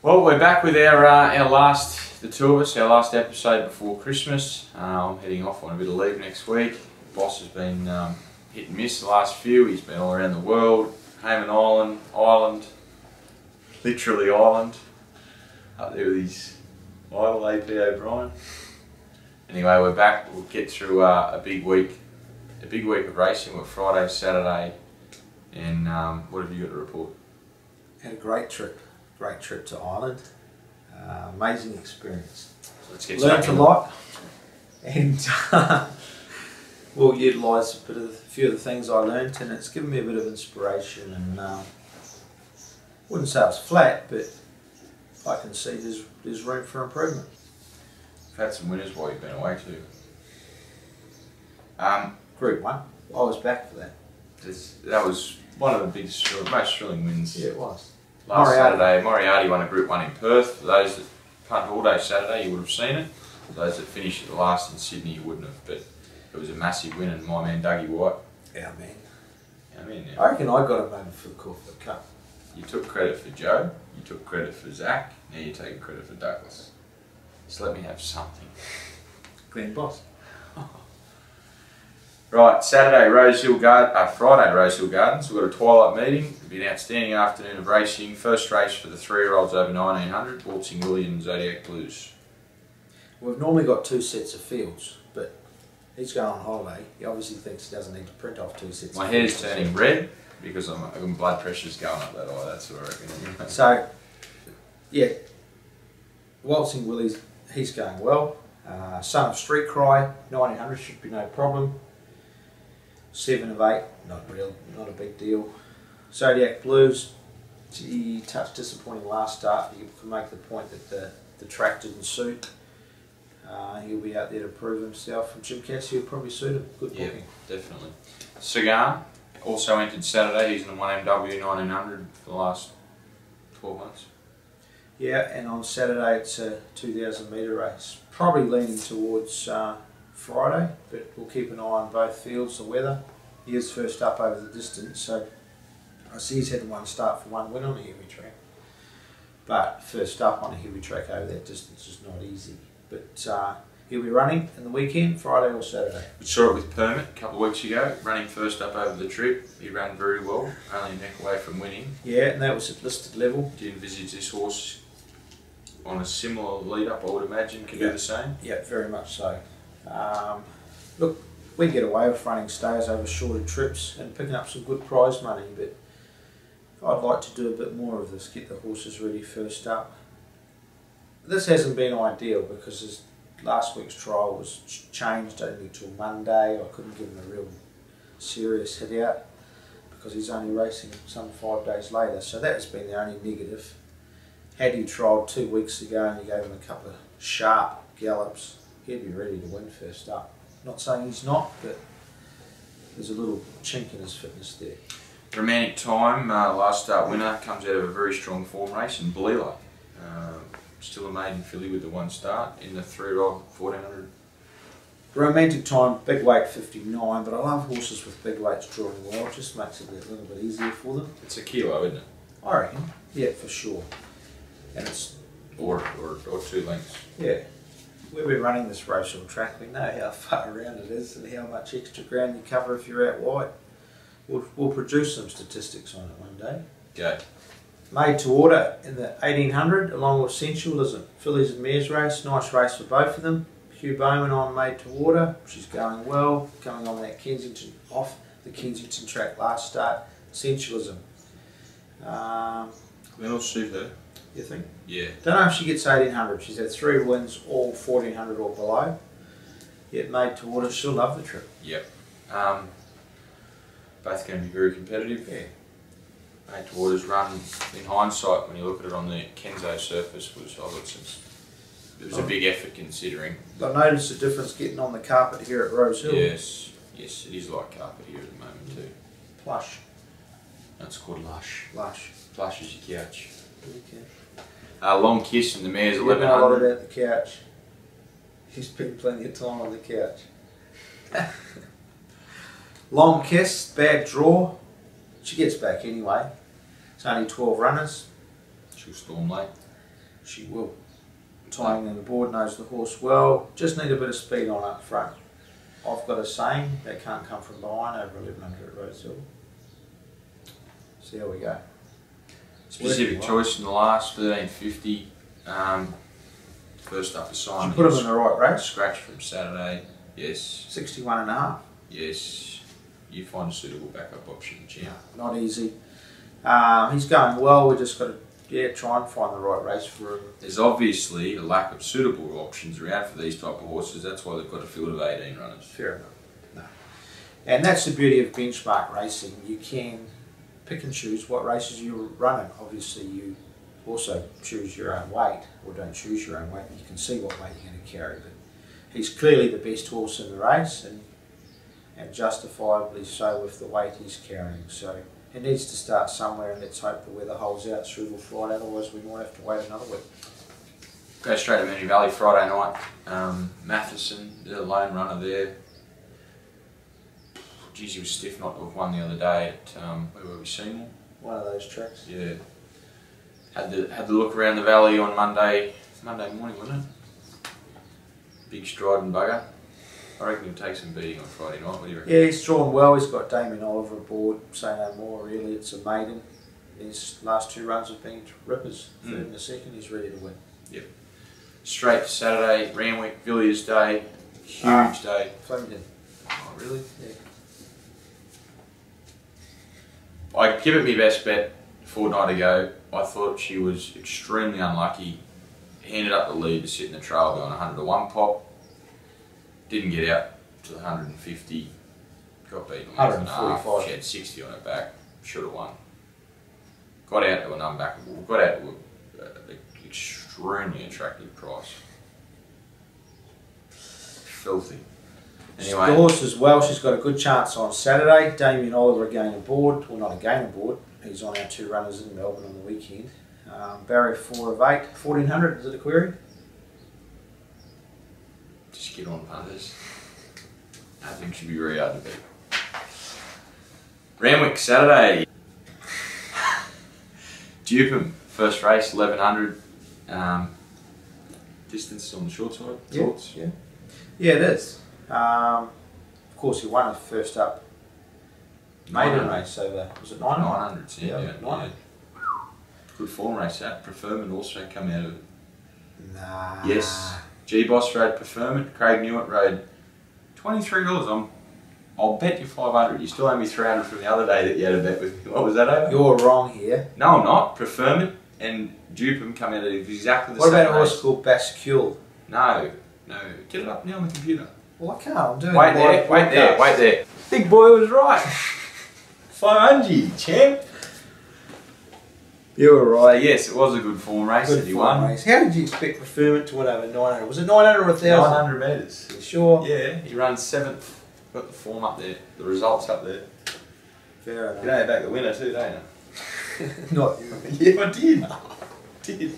Well, we're back with the two of us, our last episode before Christmas. I'm heading off on a bit of leave next week. Boss has been hit and miss the last few. He's been all around the world, Hayman Island, literally Ireland, up there with his idol AP O'Brien. Anyway, we're back. We'll get through a big week of racing. We're Friday, Saturday, and what have you got to report? Had a great trip to Ireland. Amazing experience. So let's get Learned a lot, and we'll utilise a few of the things I learnt, and it's given me a bit of inspiration. And wouldn't say I was flat, but I can see there's room for improvement. You've had some winners while you've been away too. Group 1, I was back for that. That was one of the most thrilling wins. Yeah, it was. Last Saturday, Moriarty won a Group 1 in Perth. For those that punt all day Saturday, you would have seen it. For those that finished at the last in Sydney, you wouldn't have. But it was a massive win, and my man Dougie White. Our man. Yeah. I reckon I got a moment for the Corporate Cup. You took credit for Joe, you took credit for Zach, now you're taking credit for Douglas. Just let me have something. Glenn Boss. Right, Friday, Rose Hill Gardens. We've got a twilight meeting. It'll be an outstanding afternoon of racing. First race for the 3-year-olds over 1900, Waltzing Willie and Zodiac Blues. We've normally got 2 sets of fields, but he's going on holiday. He obviously thinks he doesn't need to print off 2 sets My of hair's fields. turning red because my blood pressure's going up that high, that's what I reckon. So, yeah, Waltzing Willie's, he's going well. Son of Street Cry, 1900 should be no problem. 7 of 8, not a big deal. Zodiac Blues, he touched disappointing last start, but you can make the point that the track didn't suit. He'll be out there to prove himself, and Jim Cassie will probably suit him. Good booking. Yeah, definitely. Cigar also entered Saturday. He's in the 1MW 1900 for the last 12 months. Yeah, and on Saturday it's a 2,000 metre race. Probably leaning towards Friday, but we'll keep an eye on both fields, the weather. He is first up over the distance, so I see he's had the one start for one win on a heavy track. But first up on a heavy track over that distance is not easy. But he'll be running in the weekend, Friday or Saturday. We saw it with Permit a couple of weeks ago, running first up over the trip. He ran very well, only a neck away from winning. Yeah, and that was at listed level. Do you envisage this horse on a similar lead up, I would imagine, can do the same? Yeah, very much so. Look, we get away with running stays over shorter trips and picking up some good prize money, but I'd like to do a bit more of this, get the horses ready first up. This hasn't been ideal because last week's trial was changed only till Monday. I couldn't give him a real serious hit out because he's only racing some 5 days later, so that has been the only negative. Had he trialled 2 weeks ago and you gave him a couple of sharp gallops, he'd be ready to win first up. Not saying he's not, but there's a little chink in his fitness there. Romantic Time, last start winner, comes out of a very strong form race in Belila. Still a maiden filly with the one start in the 3-year-old 1400. Romantic Time, big weight 59, but I love horses with big weights drawing well. It just makes it a little bit easier for them. It's a kilo, isn't it? I reckon. Yeah, for sure. And it's or 2 lengths. Yeah. We've been running this race on track. We know how far around it is and how much extra ground you cover if you're out wide. We'll produce some statistics on it one day. Go. Made to order in the 1800 along with Sensualism. Fillies and Mares race. Nice race for both of them. Hugh Bowman on Made to Order. She's going well. Coming on that Kensington, off the Kensington track last start. Sensualism. That'll suit her. You think? Yeah. Don't know if she gets 1800. She's had 3 wins, all 1400 or below. Yet Made to Order, she'll love the trip. Yep. Both going to be very competitive. Yeah. Made to Order's run, in hindsight, when you look at it on the Kenzo surface, it was a big effort considering. I noticed a difference getting on the carpet here at Rose Hill. Yes, it is like carpet here at the moment too. Plush. That's called Lush. Lush. Plush is your couch. Okay. Long Kiss and the Mares You know a lot 1100. about the couch. He's spent plenty of time on the couch. Long Kiss, bad draw. She gets back anyway. It's only 12 runners. She'll storm late. She will. Tying in the board, knows the horse well. Just need a bit of speed on up front. I've got a saying, they can't come from behind over 1100 at Rosehill. See how we go. Specific choice in the last 1350. First up assignment. Did you put them in the right race? Scratch from Saturday. Yes. 61.5. Yes. You find a suitable backup option, Jim. Not easy. He's going well. We just got to try and find the right race for him. There's obviously a lack of suitable options around for these type of horses. That's why they've got a field of 18 runners. Fair enough. No. And that's the beauty of benchmark racing. You can pick and choose what races you're running. Obviously, you also choose your own weight, or don't choose your own weight. You can see what weight you're going to carry. But he's clearly the best horse in the race, and justifiably so with the weight he's carrying. So he needs to start somewhere, and let's hope the weather holds out through the Friday, otherwise we might have to wait another week. Go straight to Moonee Valley Friday night. Matheson, the lone runner there. Geez, he was stiff not to have won the other day at, where were we, Seymour? One of those tracks. Yeah. Had the look around the valley on Monday morning, wasn't it? Big striding bugger. I reckon he'll take some beating on Friday night. What do you reckon? Yeah, he's drawn well. He's got Damien Oliver aboard. Say no more, really. It's a maiden. His last 2 runs have been rippers. Third and the second, he's ready to win. Yep. Straight to Saturday, Randwick, Villiers Day. Huge day. Flemington. Oh, really? Yeah. I give it my best bet a fortnight ago. I thought she was extremely unlucky. Handed up the lead to sit in the trail going 100 to 1 pop. Didn't get out to the 150. Got beaten 145. She had 60 on her back. Should have won. Got out to an unbackable. Got out to an extremely attractive price. Filthy. Anyway. The horse as well, she's got a good chance on Saturday. Damien Oliver again aboard. Well, not again aboard. He's on our 2 runners in Melbourne on the weekend. Barrier 4 of 8. 1400, is it a query? Just get on, punters. I think should be very hard to beat. Randwick Saturday. Dupum, first race, 1100. Distance on the short side. Thoughts? Yeah. Yeah, it is. Of course, he won his first up maiden race over, was it 900? 900, yeah. Good form race that. Preferment also come out of it. Nah. Yes. G-Boss rode Preferment. Craig Newitt rode $23. I'll bet you 500. You still owe me 300 from the other day that you had a bet with me. What was that over? You're wrong here. No, I'm not. Preferment and Dupum come out of exactly the what same about a horse race. called Bascule? No. Get it up now on the computer. Well, I can't. I'm doing Wait there. Big boy was right. 500, champ. You were right. Yes, it was a good form race that he won. Race. How did you expect Preferment to win over 900? Was it 900 or 1,000? 900 metres. You sure? Yeah, he runs 7th. Got the form up there, the results up there. Fair enough. You know, back the winner too, don't you? Not you. Yeah, I did. did.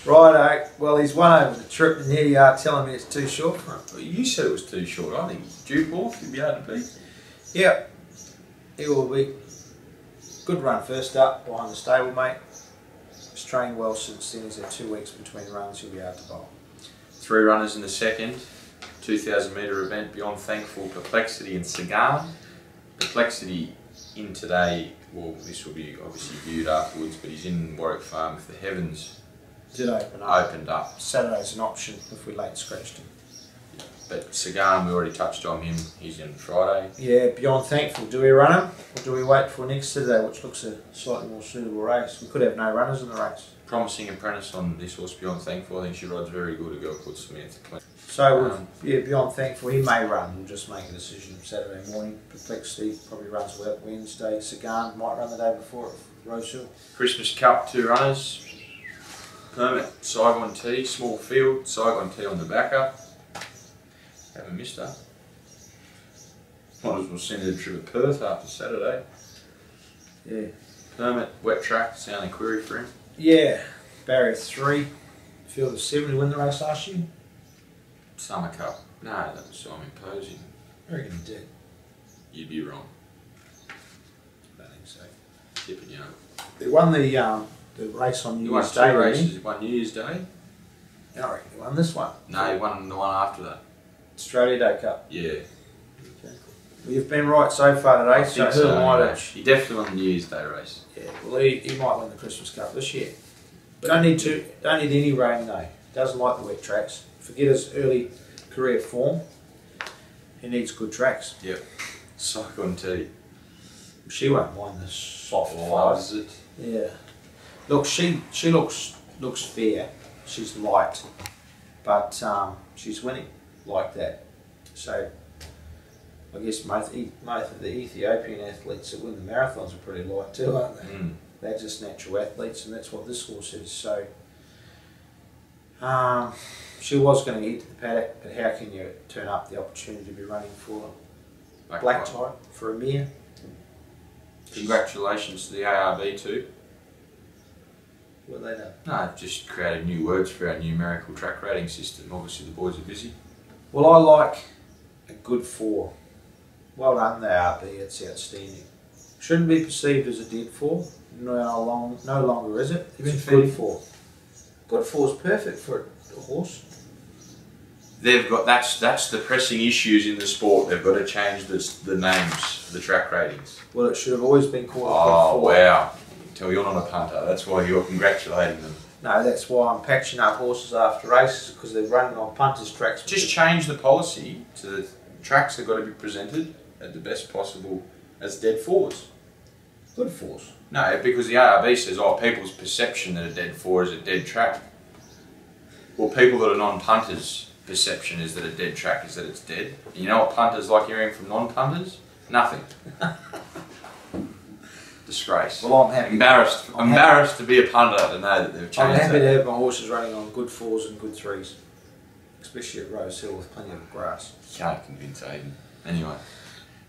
Righto. Well, he's won over the trip, and here you are telling me it's too short for him. Well, you said it was too short. I think he's due off. He'd be able to beat. Yep. He will be. Good run first up behind the stablemate. He's trained well since then. He's had 2 weeks between runs. He'll be able to bowl. 3 runners in the second. 2,000 metre event. Beyond Thankful, Perplexity and Sagan. Perplexity in today. Well, this will be obviously viewed afterwards, but he's in Warwick Farm if the heavens Did open up. opened up. Saturday's an option if we late scratched him. But Sagan, we already touched on him. He's in Friday. Yeah, Beyond Thankful. Do we run him, or do we wait for next Saturday, which looks a slightly more suitable race? We could have no runners in the race. Promising apprentice on this horse, Beyond Thankful. I think she rides very good. A girl called Samantha Clint. So, Beyond Thankful, he may run. We'll just make a decision Saturday morning. Perplexity probably runs Wednesday. Sagan might run the day before at Rosehill. Christmas Cup, 2 runners. Permit, Saigon T, small field. Saigon T on the backer. Haven't missed her. Might as well send her to Perth after Saturday. Yeah. Permit, wet track, it's the only query for him. Yeah. Barrier 3. Field of 7 to win the race last year. Summer Cup. No, that was Simon Posey. I reckon he did. You'd be wrong. I don't think so. Tipping you up. They won the the race on He New won Year's two Day. races. He won New Year's Day. I reckon he won this one. No, he won the one after that. Australia Day Cup. Yeah. Okay. Well, you've been right so far today, so who am I to... He definitely won the New Year's Day race. Yeah, well, he might win the Christmas Cup this year. But don't need any rain though. Doesn't like the wet tracks. Forget his early career form. He needs good tracks. Yep. Cyclone T. She won't mind the soft Was it? Yeah. Look, she looks fair. She's light, but she's winning like that. So I guess most of the Ethiopian athletes that win the marathons are pretty light too, aren't they? Mm. They're just natural athletes, and that's what this horse is. So she was going to get to the paddock, but how can you turn up the opportunity to be running for black tie for a mare? Congratulations to the ARB too. What they done? No, I've just created new words for our numerical track rating system. Obviously the boys are busy. Well, I like a good 4. Well done, the ARB. It's outstanding. Shouldn't be perceived as a dead 4. No longer is it. It's a good 4. Good 4 is perfect for a horse. They've got that's the pressing issues in the sport. They've got to change the names of the track ratings. Well, it should have always been called a Oh good 4. wow! You can tell you're not a punter. That's why you're congratulating them. No, that's why I'm patching up horses after races, because they're running on punters' tracks. Just change the policy to the tracks have got to be presented at the best possible as dead 4s. Good 4s. No, because the ARB says, oh, people's perception that a dead 4 is a dead track. Well, people that are non-punters' perception is that a dead track is that it's dead. And you know what punters like hearing from non-punters? Nothing. Disgrace. Well, I'm happy. Embarrassed to be a punter to know that they've changed I'm happy that. to have my horses running on good 4s and good 3s, especially at Rose Hill with plenty of grass. Can't convince Aiden. Anyway.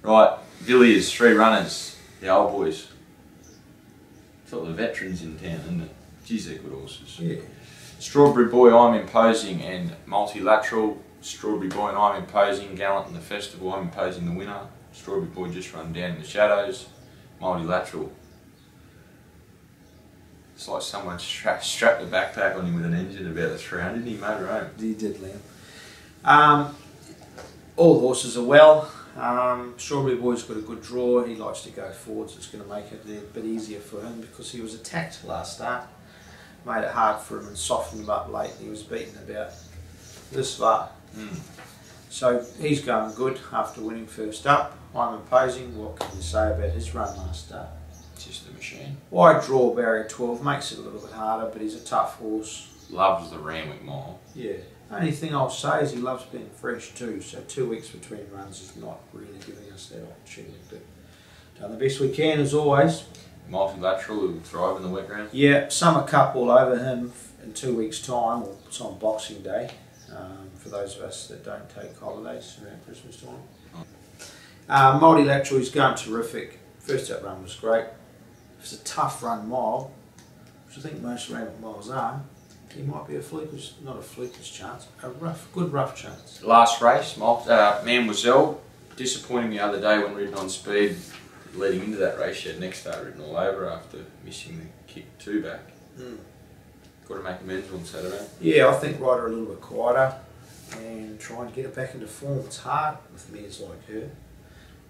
Right, Villiers, 3 runners. The old boys. It's all the veterans in town, isn't it? Geez, they're good horses. Yeah. Strawberry Boy, I'm Imposing, and Multilateral. Strawberry Boy and I'm Imposing, Gallant in the Festival, I'm Imposing the winner. Strawberry Boy just run down in the shadows. Multilateral. It's like someone strapped a backpack on him with an engine about the 300 and he made her home. He did, Liam. All the horses are well. Strawberry Boy's got a good draw. He likes to go forwards. It's going to make it a bit easier for him because he was attacked last start. Made it hard for him and softened him up late. He was beaten about this far. So he's going good after winning first up. I'm Imposing. What can you say about his run last start? Just a machine. Wide draw barrier 12 makes it a little bit harder, but he's a tough horse. Loves the Randwick Mile. Yeah. Only thing I'll say is he loves being fresh too, so 2 weeks between runs is not really giving us that opportunity. But done the best we can as always. Multilateral who will thrive in the wet ground. Yeah, Summer Cup all over him in 2 weeks' time, or it's on Boxing Day, for those of us that don't take holidays around Christmas time. Multilateral, he's going terrific. First up run was great. It's a tough run mile, which I think most Randwick miles are. He might be not a flukish chance, a good rough chance. Last race, Mademoiselle, disappointing the other day when ridden on speed. Leading into that race, she had Next Star written all over after missing the kick 2 back. Got to make amends on Saturday. Yeah, I think ride her a little bit quieter and try and get her back into form. It's hard with mares like her.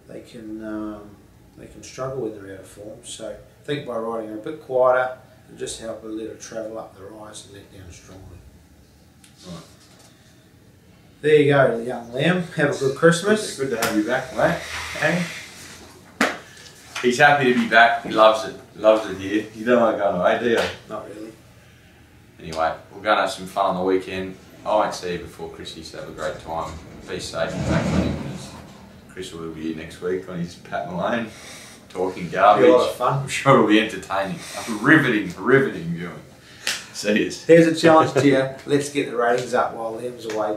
They can struggle when they're out of form. So I think by riding her a bit quieter, and just help her let her travel up the rise and let down strongly. Right. There you go, young lamb. Have a good Christmas. Good to have you back, mate. Hey. He's happy to be back. He loves it. He loves it here. You don't like going away, do you? Not really. Anyway, we're going to have some fun on the weekend. I won't see you before Chrissy, so have a great time. Be safe and back on him. Chris will be here next week on his Pat Malone, talking garbage. Be a lot of fun. I'm sure it'll be entertaining. Riveting viewing. See you. Here's a challenge to you. Let's get the ratings up while Liam's away.